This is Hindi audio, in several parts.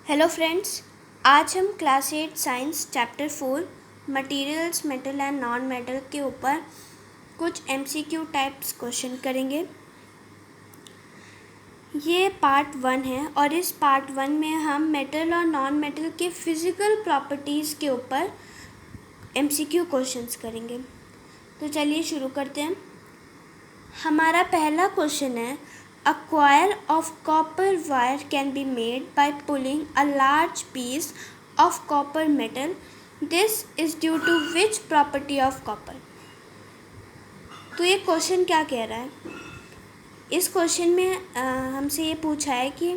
हेलो फ्रेंड्स, आज हम class 8 science chapter 4 materials metal and non metal के ऊपर कुछ एमसीक्यू टाइप्स क्वेश्चन करेंगे। ये पार्ट 1 है और इस पार्ट 1 में हम मेटल और नॉन मेटल के फिज़िकल प्रॉपर्टीज़ के ऊपर एमसीक्यू क्वेश्चंस करेंगे। तो चलिए शुरू करते हैं। हमारा पहला क्वेश्चन है, A coil of copper wire can be made by pulling a large piece of copper metal. This is due to which property of copper? तो ये क्वेश्चन क्या कह रहा है? इस क्वेश्चन में हमसे ये पूछा है कि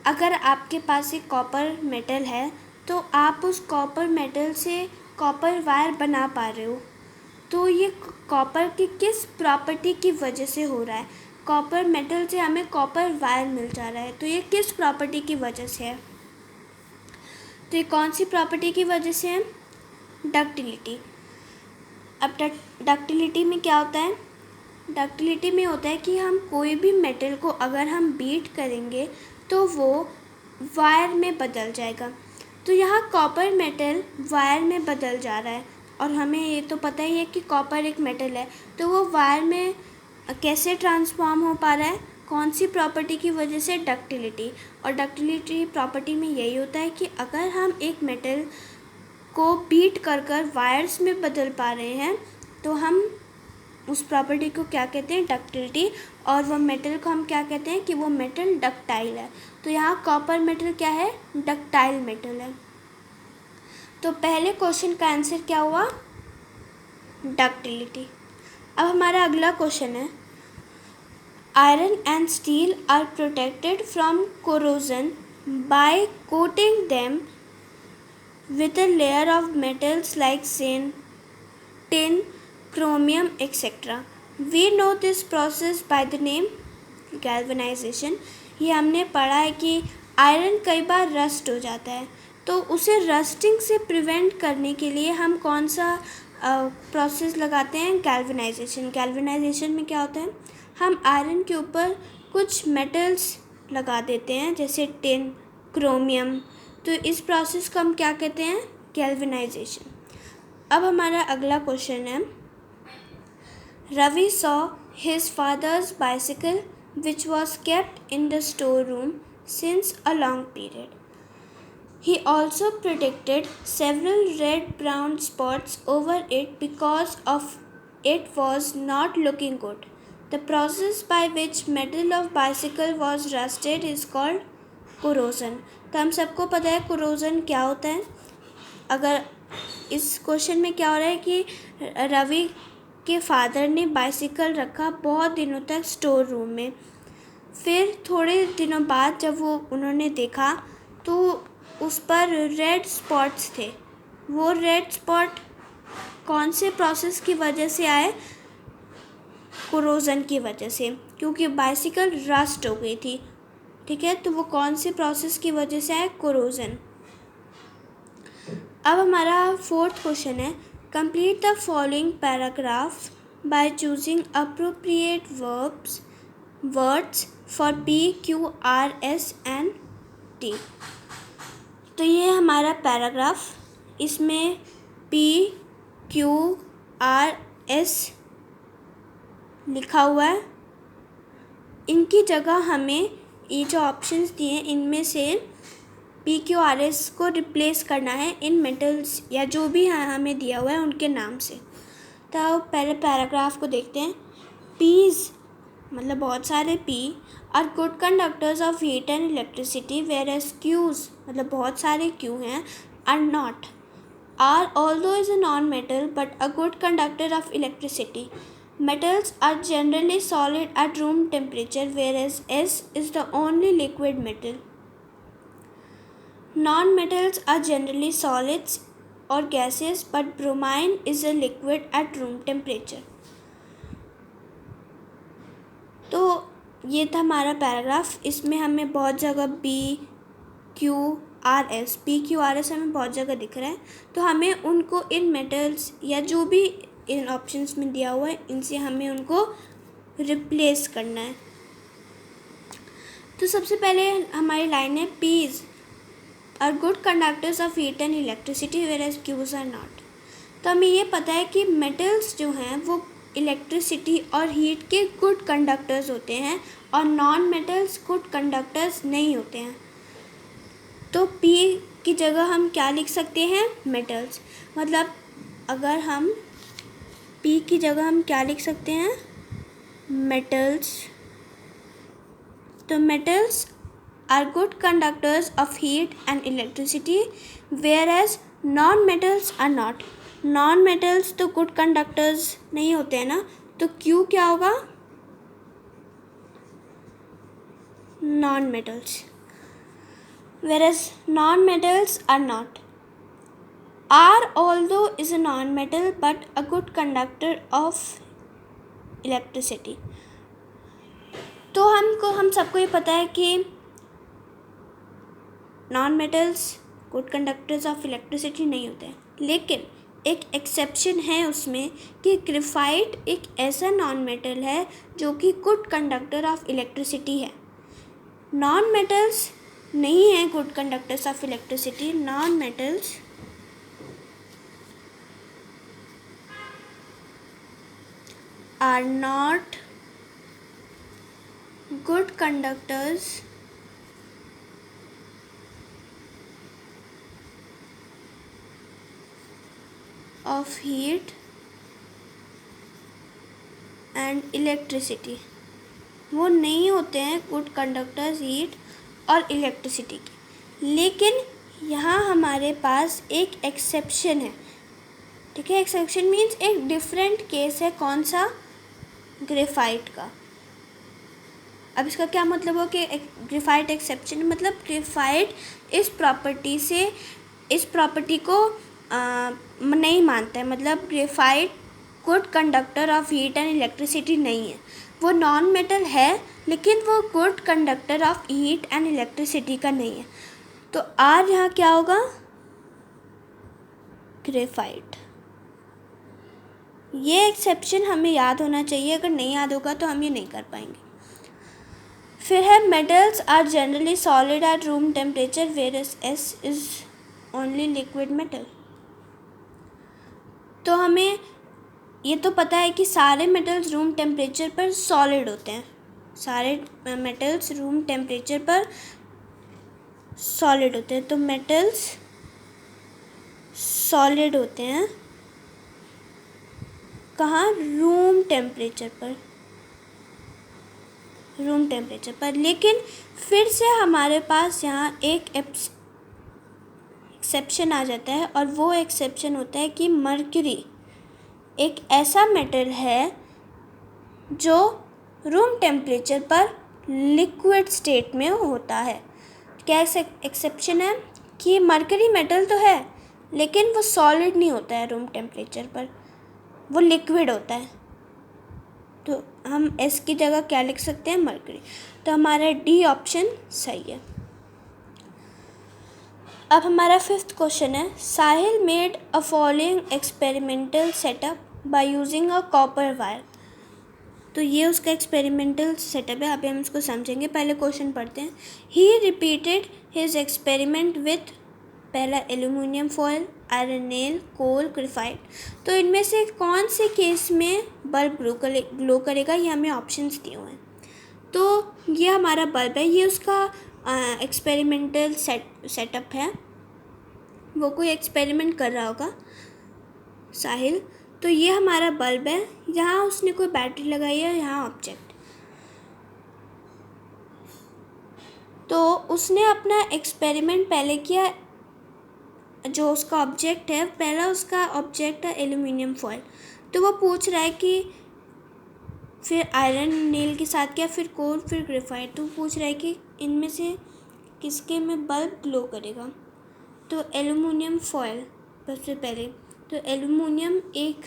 अगर आपके पास एक कॉपर मेटल है तो आप उस कॉपर मेटल से कॉपर वायर बना पा रहे हो, तो ये कॉपर की किस प्रॉपर्टी की वजह से हो रहा है? कॉपर मेटल से हमें कॉपर वायर मिल जा रहा है, तो ये किस प्रॉपर्टी की वजह से है? तो ये कौन सी प्रॉपर्टी की वजह से है? डक्टिलिटी। अब डक्टिलिटी में क्या होता है? डक्टिलिटी में होता है कि हम कोई भी मेटल को अगर हम बीट करेंगे तो वो वायर में बदल जाएगा। तो यहाँ कॉपर मेटल वायर में बदल जा रहा है और हमें ये तो पता ही है कि कॉपर एक मेटल है, तो वो वायर में कैसे ट्रांसफॉर्म हो पा रहा है? कौन सी प्रॉपर्टी की वजह से? डक्टिलिटी। और डक्टिलिटी प्रॉपर्टी में यही होता है कि अगर हम एक मेटल को बीट कर वायर्स में बदल पा रहे हैं तो हम उस प्रॉपर्टी को क्या कहते हैं? डक्टिलिटी। और वो मेटल को हम क्या कहते हैं कि वो मेटल डक्टाइल है। तो यहाँ कॉपर मेटल क्या है? डक्टाइल मेटल है। तो पहले क्वेश्चन का आंसर क्या हुआ? डक्टिलिटी। अब हमारा अगला क्वेश्चन है, iron and steel are protected from corrosion by coating them with a layer of metals like tin, chromium, etc. We know this process by the name galvanization. ये हमने पढ़ा है कि आयरन कई बार रस्ट हो जाता है, तो उसे रस्टिंग से प्रिवेंट करने के लिए हम कौन सा प्रोसेस लगाते हैं? गैल्वेनाइजेशन। गैल्वेनाइजेशन में क्या होता है? हम आयरन के ऊपर कुछ मेटल्स लगा देते हैं जैसे टिन, क्रोमियम। तो इस प्रोसेस को हम क्या कहते हैं? गैल्वेनाइजेशन। अब हमारा अगला क्वेश्चन है, Ravi saw his father's bicycle which was kept in the store room since a long period. He also predicted several red-brown spots over it because of it was not looking good. The process by which metal of bicycle was rusted is called corrosion. तो हम सबको पता है corrosion क्या होता है। अगर इस क्वेश्चन में क्या हो रहा है कि रवि के फादर ने बाइसिकल रखा बहुत दिनों तक स्टोर रूम में, फिर थोड़े दिनों बाद जब वो उन्होंने देखा तो उस पर रेड स्पॉट्स थे। वो रेड स्पॉट कौन से प्रोसेस की वजह से आए? कोरोजन की वजह से, क्योंकि बाइसिकल रस्ट हो गई थी। ठीक है, तो वो कौन से प्रोसेस की वजह से आए? कोरोजन। अब हमारा फोर्थ क्वेश्चन है, complete the following paragraph by choosing appropriate words for P, Q, R, S and T. तो ये हमारा पैराग्राफ, इसमें P, Q, R, S लिखा हुआ है। इनकी जगह हमें ये जो ऑप्शंस दिए हैं इनमें से P, Q, R, S को रिप्लेस करना है इन मेटल्स या जो भी हमें दिया हुआ है उनके नाम से। तो पहले पैराग्राफ को देखते हैं। P's मतलब बहुत सारे P are good conductors of heat and electricity, whereas Q's मतलब बहुत सारे Q हैं are not. R although is a non-metal but a good conductor of electricity. Metals are generally solid at room temperature, whereas S is the only liquid metal. Non-metals are generally solids or gases, but bromine is a liquid at room temperature. तो ये था हमारा पैराग्राफ। इसमें हमें बहुत जगह P, Q, R, S हमें बहुत जगह दिख रहा है, तो हमें उनको इन मेटल्स या जो भी इन ऑप्शंस में दिया हुआ है इनसे हमें उनको रिप्लेस करना है। तो सबसे पहले हमारी लाइन है P's are good conductors of heat and electricity whereas Q's are not. तो हमें ये पता है कि मेटल्स जो हैं वो इलेक्ट्रिसिटी और हीट के गुड कंडक्टर्स होते हैं और नॉन मेटल्स गुड कंडक्टर्स नहीं होते हैं। तो P की जगह हम क्या लिख सकते हैं? मेटल्स। मतलब अगर हम P की जगह हम क्या लिख सकते हैं? मेटल्स। तो metals are good conductors of heat and electricity whereas non-metals are not। non-metals तो good conductors नहीं होते हैं ना, तो Q क्या होगा? non-metals whereas non-metals are not। R although is a non-metal but a good conductor of electricity। तो हम सबको ये पता है कि non metals good conductors of electricity नहीं होते हैं, लेकिन एक एक्सेप्शन है उसमें कि ग्रेफाइट एक ऐसा नॉन मेटल है जो कि गुड कंडक्टर ऑफ इलेक्ट्रिसिटी है। नॉन मेटल्स नहीं है good conductors of electricity. Non metals are not good conductors of heat and electricity। वो नहीं होते हैं गुड कंडक्टर्स हीट और इलेक्ट्रिसिटी के। लेकिन यहाँ हमारे पास एक एक्सेप्शन है, ठीक है। एक्सेप्शन मीन्स एक डिफरेंट केस है। कौन सा? ग्रेफाइट का। अब इसका क्या मतलब हो कि ग्रेफाइट एक्सेप्शन मतलब ग्रेफाइट इस प्रॉपर्टी को नहीं मानता है। मतलब graphite good conductor of heat and electricity नहीं है। वो नॉन मेटल है लेकिन वो good conductor of heat and electricity का नहीं है। तो आर यहाँ क्या होगा? ग्रेफाइट। ये एक्सेप्शन हमें याद होना चाहिए, अगर नहीं याद होगा तो हम ये नहीं कर पाएंगे। फिर है metals are generally solid at room temperature whereas S is only liquid metal. तो हमें ये तो पता है कि सारे मेटल्स रूम टेम्परेचर पर सॉलिड होते हैं। सारे मेटल्स रूम टेम्परेचर पर सॉलिड होते हैं। तो मेटल्स सॉलिड होते हैं कहाँ? रूम टेम्परेचर पर। लेकिन फिर से हमारे पास यहाँ एक एक्सेप्शन आ जाता है और वो एक्सेप्शन होता है कि मर्क्यूरी एक ऐसा मेटल है जो रूम टेम्परेचर पर लिक्विड स्टेट में होता है। क्या एक्सेप्शन है? कि मर्क्यूरी मेटल तो है लेकिन वो सॉलिड नहीं होता है रूम टेम्परेचर पर, वो लिक्विड होता है। तो हम एस की जगह क्या लिख सकते हैं? मर्क्यूरी। तो हमारा डी ऑप्शन सही है। अब हमारा 5th क्वेश्चन है, Sahil made a following experimental setup by using a copper wire. तो ये उसका एक्सपेरिमेंटल सेटअप है। अभी हम इसको समझेंगे। पहले क्वेश्चन पढ़ते हैं। ही रिपीटेड हिज एक्सपेरिमेंट विथ पहला एल्यूमिनियम फॉयल, आयरन नेल, कोल, ग्रेफाइट। तो इनमें से कौन से केस में बल्ब ग्लो करेगा? ये हमें ऑप्शंस दिए हुए हैं। तो ये हमारा बल्ब है, ये उसका एक्सपेरिमेंटल सेटअप है। वो कोई एक्सपेरिमेंट कर रहा होगा साहिल। तो ये हमारा बल्ब है, यहाँ उसने कोई बैटरी लगाई है, यहाँ ऑब्जेक्ट। तो उसने अपना एक्सपेरिमेंट पहले किया, जो उसका ऑब्जेक्ट है, पहला उसका ऑब्जेक्ट है एल्यूमिनियम फॉयल। तो वो पूछ रहा है कि फिर आयरन नेल के साथ क्या, फिर कोल, फिर ग्रेफाइट। तो पूछ रहा है कि इनमें से किसके में बल्ब ग्लो करेगा? तो एल्यूमिनियम फॉयल सबसे पहले। तो एल्यूमिनियम एक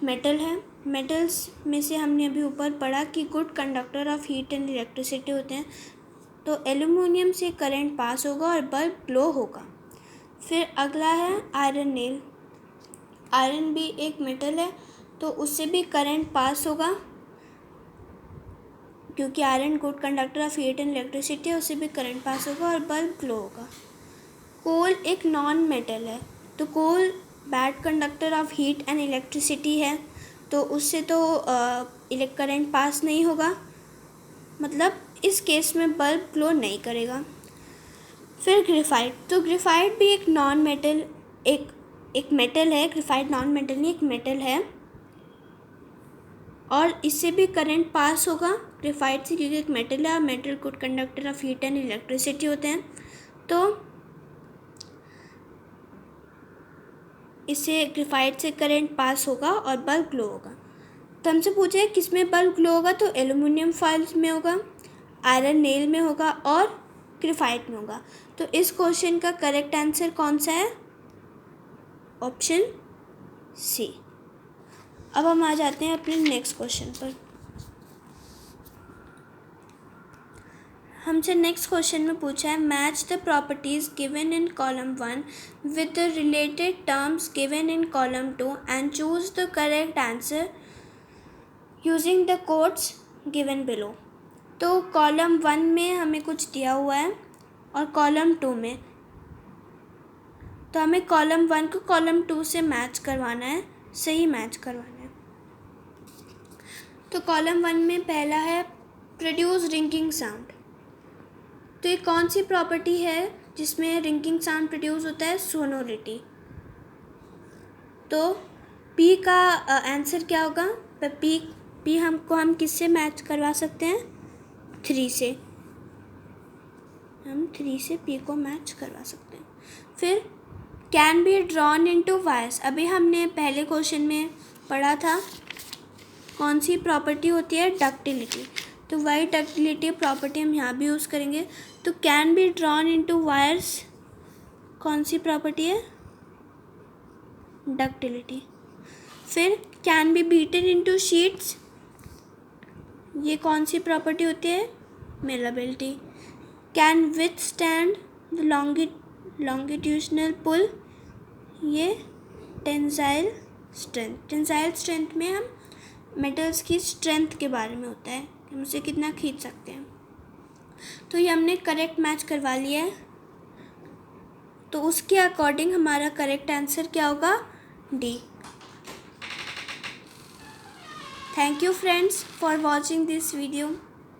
मेटल है। मेटल्स में से हमने अभी ऊपर पढ़ा कि good conductor of heat and electricity होते हैं। तो एल्यूमिनियम से करंट पास होगा और बल्ब ग्लो होगा। फिर अगला है आयरन नेल। आयरन भी एक मेटल है, तो उससे भी करंट पास होगा क्योंकि iron good conductor of heat and electricity है, उससे भी करंट पास होगा और बल्ब ग्लो होगा। कोल एक नॉन मेटल है, तो coal bad conductor of heat and electricity है, तो उससे तो करंट पास नहीं होगा, मतलब इस केस में बल्ब ग्लो नहीं करेगा। फिर ग्रेफाइट, तो ग्रेफाइट भी एक नॉन मेटल, एक मेटल है। ग्रेफाइट नॉन मेटल नहीं, एक मेटल है और इससे भी करंट पास होगा ग्रेफाइट से, क्योंकि एक मेटल है और metal good conductor of heat and electricity होते हैं, तो इससे ग्रेफाइट से करंट पास होगा और बल्ब ग्लो होगा। तो हमसे पूछे किस में बल्ब ग्लो होगा, तो एल्युमिनियम फॉइल में होगा, आयरन नेल में होगा और ग्रेफाइट में होगा। तो इस क्वेश्चन का करेक्ट आंसर कौन सा है? Option C. अब हम आ जाते हैं अपने नेक्स्ट क्वेश्चन पर। हमसे नेक्स्ट क्वेश्चन में पूछा है match the properties given in column 1 with the related terms given in column 2 and choose the correct answer using the codes given below. तो कॉलम 1 में हमें कुछ दिया हुआ है और कॉलम 2 में, तो हमें कॉलम 1 को कॉलम 2 से मैच करवाना है, सही मैच करवाना है। तो कॉलम 1 में पहला है प्रोड्यूस रिंगिंग साउंड। तो ये कौन सी प्रॉपर्टी है जिसमें रिंगिंग साउंड प्रोड्यूस होता है? सोनोरिटी। तो पी का आंसर क्या होगा? पी हम किससे मैच करवा सकते हैं? 3 से। हम 3 से पी को मैच करवा सकते हैं। फिर can be drawn into wires, अभी हमने पहले क्वेश्चन में पढ़ा था कौन सी प्रॉपर्टी होती है? डक्टिलिटी। तो वही डक्टिलिटी प्रॉपर्टी हम यहाँ भी यूज़ करेंगे। तो can be drawn into wires कौन सी प्रॉपर्टी है? डक्टिलिटी। फिर can be beaten into sheets, ये कौन सी प्रॉपर्टी होती है? मेलाबिलिटी। कैन विथस्टैंड द लॉन्गिट्यूशनल पुल, ये टेंसाइल स्ट्रेंथ। टेंसाइल स्ट्रेंथ में हम मेटल्स की स्ट्रेंथ के बारे में होता है कि हम उसे कितना खींच सकते हैं। तो ये हमने करेक्ट मैच करवा लिया है, तो उसके अकॉर्डिंग हमारा करेक्ट आंसर क्या होगा? D. Thank you friends for watching this video.